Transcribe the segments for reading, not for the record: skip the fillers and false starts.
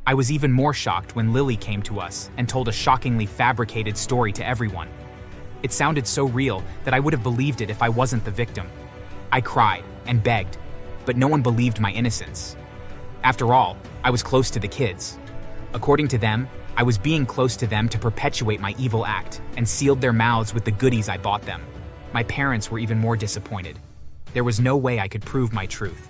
I was even more shocked when Lily came to us and told a shockingly fabricated story to everyone. It sounded so real that I would have believed it if I wasn't the victim. I cried and begged, but no one believed my innocence. After all, I was close to the kids. According to them, I was being close to them to perpetuate my evil act and sealed their mouths with the goodies I bought them. My parents were even more disappointed. There was no way I could prove my truth.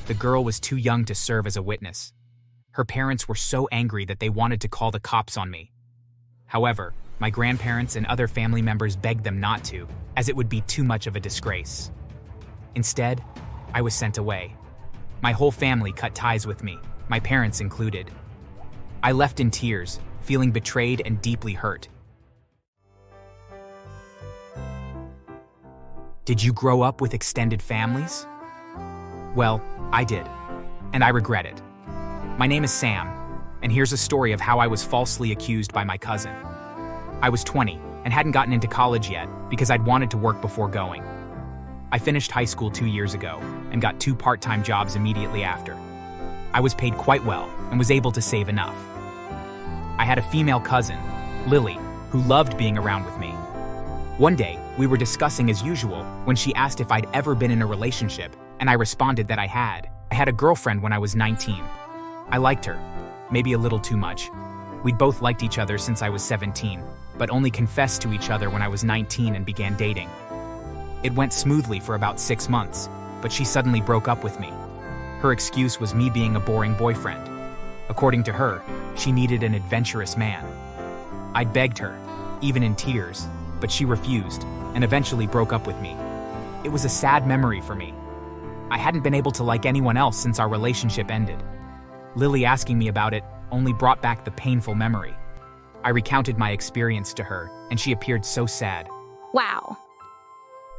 The girl was too young to serve as a witness. Her parents were so angry that they wanted to call the cops on me. However, my grandparents and other family members begged them not to, as it would be too much of a disgrace. Instead, I was sent away. My whole family cut ties with me, my parents included. I left in tears, feeling betrayed and deeply hurt. Did you grow up with extended families? Well, I did, and I regret it. My name is Sam, and here's a story of how I was falsely accused by my cousin. I was 20 and hadn't gotten into college yet because I'd wanted to work before going. I finished high school 2 years ago and got 2 part-time jobs immediately after. I was paid quite well and was able to save enough. I had a female cousin, Lily, who loved being around with me. One day, we were discussing as usual when she asked if I'd ever been in a relationship, and I responded that I had. I had a girlfriend when I was 19. I liked her, maybe a little too much. We'd both liked each other since I was 17, but only confessed to each other when I was 19 and began dating. It went smoothly for about 6 months, but she suddenly broke up with me. Her excuse was me being a boring boyfriend. According to her, she needed an adventurous man. I begged her, even in tears, but she refused, and eventually broke up with me. It was a sad memory for me. I hadn't been able to like anyone else since our relationship ended. Lily asking me about it only brought back the painful memory. I recounted my experience to her, and she appeared so sad. Wow.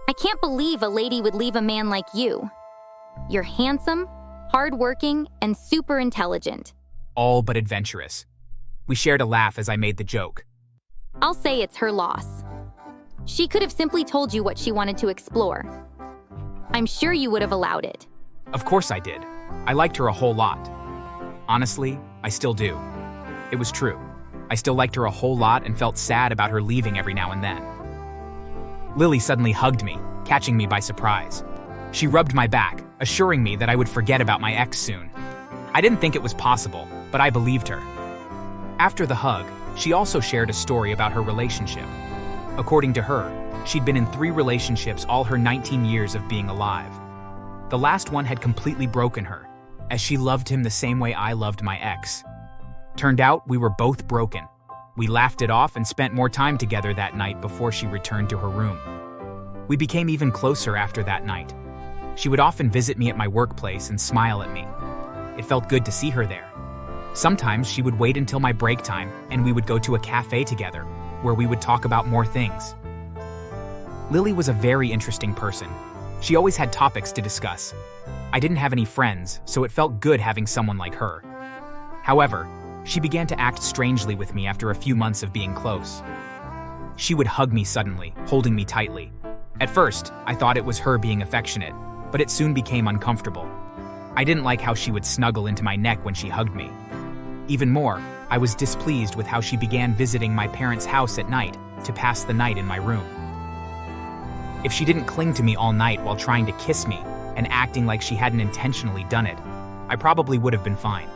I can't believe a lady would leave a man like you. You're handsome, hardworking, and super intelligent. All but adventurous. We shared a laugh as I made the joke. I'll say it's her loss. She could have simply told you what she wanted to explore. I'm sure you would have allowed it. Of course I did. I liked her a whole lot. Honestly, I still do. It was true. I still liked her a whole lot and felt sad about her leaving every now and then. Lily suddenly hugged me, catching me by surprise. She rubbed my back, assuring me that I would forget about my ex soon. I didn't think it was possible, but I believed her. After the hug, she also shared a story about her relationship. According to her, she'd been in 3 relationships all her 19 years of being alive. The last one had completely broken her, as she loved him the same way I loved my ex. Turned out we were both broken. We laughed it off and spent more time together that night before she returned to her room. We became even closer after that night. She would often visit me at my workplace and smile at me. It felt good to see her there. Sometimes she would wait until my break time and we would go to a cafe together, where we would talk about more things. Lily was a very interesting person. She always had topics to discuss. I didn't have any friends, so it felt good having someone like her. However, she began to act strangely with me after a few months of being close. She would hug me suddenly, holding me tightly. At first, I thought it was her being affectionate, but it soon became uncomfortable. I didn't like how she would snuggle into my neck when she hugged me. Even more, I was displeased with how she began visiting my parents' house at night to pass the night in my room. If she didn't cling to me all night while trying to kiss me and acting like she hadn't intentionally done it, I probably would have been fine.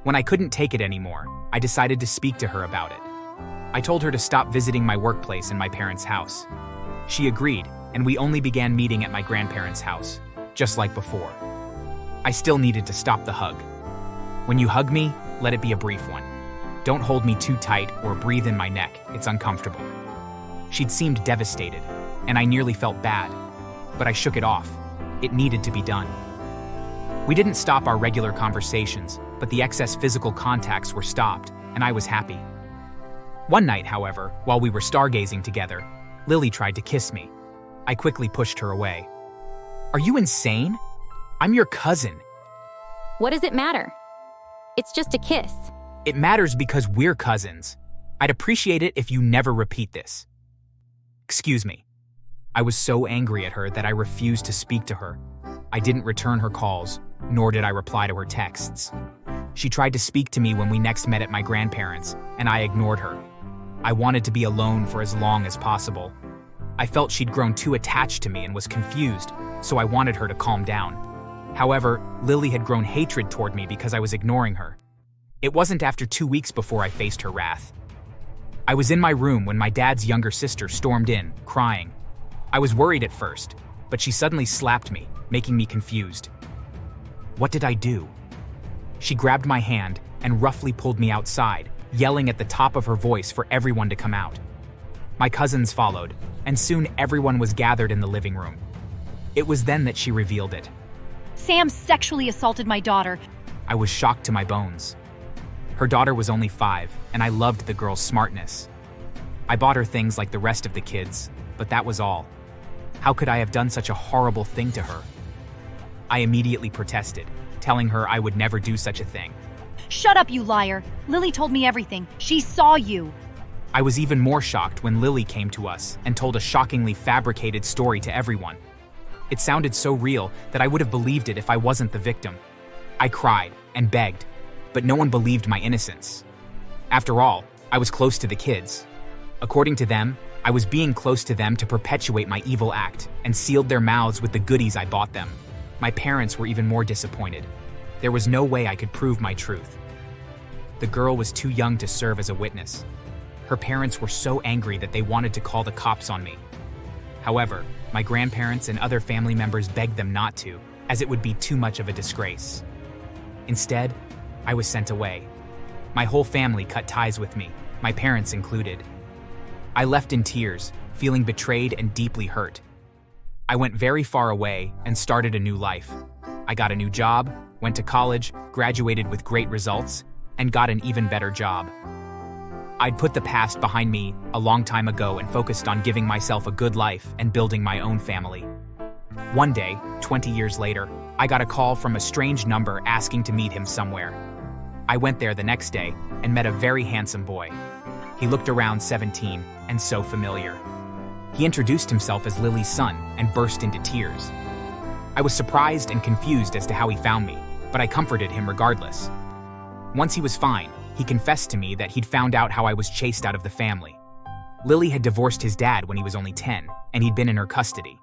When I couldn't take it anymore, I decided to speak to her about it. I told her to stop visiting my workplace and my parents' house. She agreed, and we only began meeting at my grandparents' house, just like before. I still needed to stop the hug. When you hug me, let it be a brief one. Don't hold me too tight or breathe in my neck, it's uncomfortable. She'd seemed devastated, and I nearly felt bad, but I shook it off. It needed to be done. We didn't stop our regular conversations, but the excess physical contacts were stopped, and I was happy. One night, however, while we were stargazing together, Lily tried to kiss me. I quickly pushed her away. Are you insane? I'm your cousin. What does it matter? It's just a kiss. It matters because we're cousins. I'd appreciate it if you never repeat this. Excuse me. I was so angry at her that I refused to speak to her. I didn't return her calls, nor did I reply to her texts. She tried to speak to me when we next met at my grandparents', and I ignored her. I wanted to be alone for as long as possible. I felt she'd grown too attached to me and was confused, so I wanted her to calm down. However, Lily had grown hatred toward me because I was ignoring her. It wasn't after 2 weeks before I faced her wrath. I was in my room when my dad's younger sister stormed in, crying. I was worried at first, but she suddenly slapped me, making me confused. What did I do? She grabbed my hand and roughly pulled me outside, yelling at the top of her voice for everyone to come out. My cousins followed, and soon everyone was gathered in the living room. It was then that she revealed it. Sam sexually assaulted my daughter. I was shocked to my bones. Her daughter was only 5, and I loved the girl's smartness. I bought her things like the rest of the kids, but that was all. How could I have done such a horrible thing to her? I immediately protested, telling her I would never do such a thing. Shut up, you liar. Lily told me everything. She saw you. I was even more shocked when Lily came to us and told a shockingly fabricated story to everyone. It sounded so real that I would have believed it if I wasn't the victim. I cried and begged, but no one believed my innocence. After all, I was close to the kids. According to them, I was being close to them to perpetuate my evil act and sealed their mouths with the goodies I bought them. My parents were even more disappointed. There was no way I could prove my truth. The girl was too young to serve as a witness. Her parents were so angry that they wanted to call the cops on me. However, my grandparents and other family members begged them not to, as it would be too much of a disgrace. Instead, I was sent away. My whole family cut ties with me, my parents included. I left in tears, feeling betrayed and deeply hurt. I went very far away and started a new life. I got a new job, went to college, graduated with great results, and got an even better job. I'd put the past behind me a long time ago and focused on giving myself a good life and building my own family. One day, 20 years later, I got a call from a strange number asking to meet him somewhere. I went there the next day and met a very handsome boy. He looked around 17 and so familiar. He introduced himself as Lily's son and burst into tears. I was surprised and confused as to how he found me, but I comforted him regardless. Once he was fine, he confessed to me that he'd found out how I was chased out of the family. Lily had divorced his dad when he was only 10, and he'd been in her custody.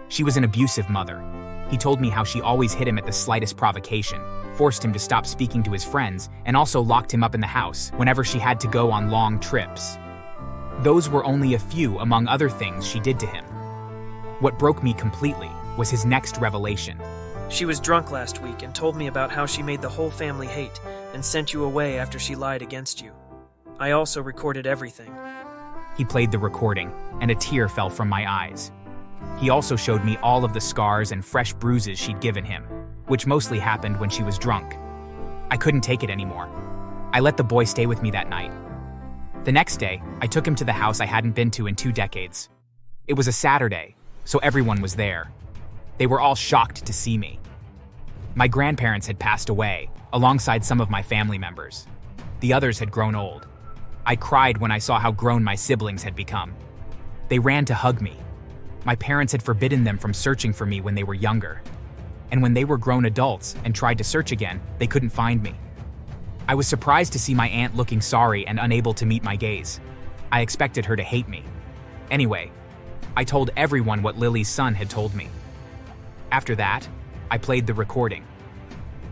She was an abusive mother. He told me how she always hit him at the slightest provocation, forced him to stop speaking to his friends, and also locked him up in the house whenever she had to go on long trips. Those were only a few among other things she did to him. What broke me completely was his next revelation. She was drunk last week and told me about how she made the whole family hate and sent you away after she lied against you. I also recorded everything. He played the recording, and a tear fell from my eyes. He also showed me all of the scars and fresh bruises she'd given him, which mostly happened when she was drunk. I couldn't take it anymore. I let the boy stay with me that night. The next day, I took him to the house I hadn't been to in 2 decades. It was a Saturday, so everyone was there. They were all shocked to see me. My grandparents had passed away, alongside some of my family members. The others had grown old. I cried when I saw how grown my siblings had become. They ran to hug me. My parents had forbidden them from searching for me when they were younger. And when they were grown adults and tried to search again, they couldn't find me. I was surprised to see my aunt looking sorry and unable to meet my gaze. I expected her to hate me. Anyway, I told everyone what Lily's son had told me. After that, I played the recording.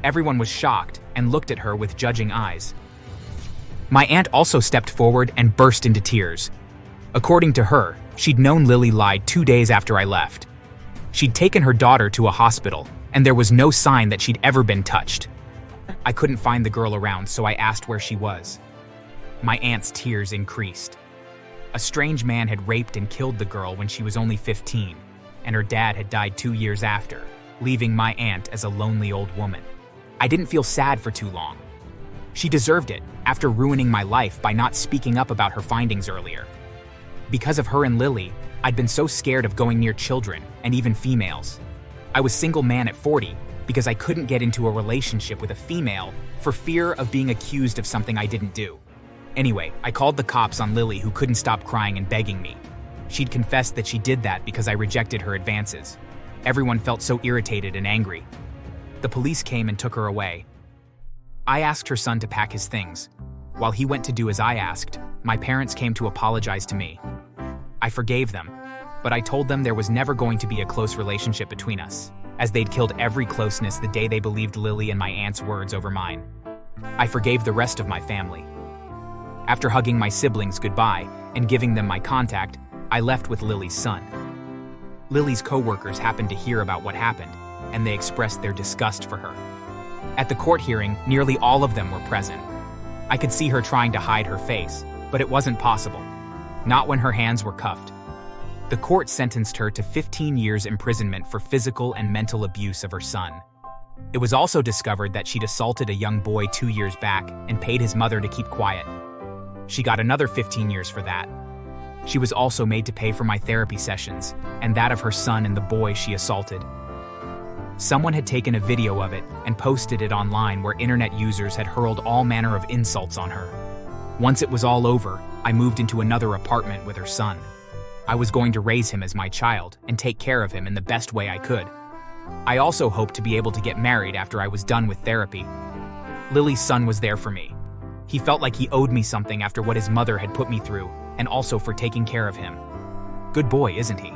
Everyone was shocked and looked at her with judging eyes. My aunt also stepped forward and burst into tears. According to her, she'd known Lily lied 2 days after I left. She'd taken her daughter to a hospital, and there was no sign that she'd ever been touched. I couldn't find the girl around, so I asked where she was. My aunt's tears increased. A strange man had raped and killed the girl when she was only 15, and her dad had died 2 years after, leaving my aunt as a lonely old woman. I didn't feel sad for too long. She deserved it after ruining my life by not speaking up about her findings earlier. Because of her and Lily, I'd been so scared of going near children and even females. I was single man at 40 because I couldn't get into a relationship with a female for fear of being accused of something I didn't do. Anyway, I called the cops on Lily, who couldn't stop crying and begging me. She'd confessed that she did that because I rejected her advances. Everyone felt so irritated and angry. The police came and took her away. I asked her son to pack his things. While he went to do as I asked, my parents came to apologize to me. I forgave them, but I told them there was never going to be a close relationship between us, as they'd killed every closeness the day they believed Lily and my aunt's words over mine. I forgave the rest of my family. After hugging my siblings goodbye and giving them my contact, I left with Lily's son. Lily's co-workers happened to hear about what happened, and they expressed their disgust for her. At the court hearing, nearly all of them were present. I could see her trying to hide her face, but it wasn't possible. Not when her hands were cuffed. The court sentenced her to 15 years imprisonment for physical and mental abuse of her son. It was also discovered that she'd assaulted a young boy 2 years back and paid his mother to keep quiet. She got another 15 years for that. She was also made to pay for my therapy sessions and that of her son and the boy she assaulted. Someone had taken a video of it and posted it online where internet users had hurled all manner of insults on her. Once it was all over, I moved into another apartment with her son. I was going to raise him as my child and take care of him in the best way I could. I also hoped to be able to get married after I was done with therapy. Lily's son was there for me. He felt like he owed me something after what his mother had put me through, and also for taking care of him. Good boy, isn't he?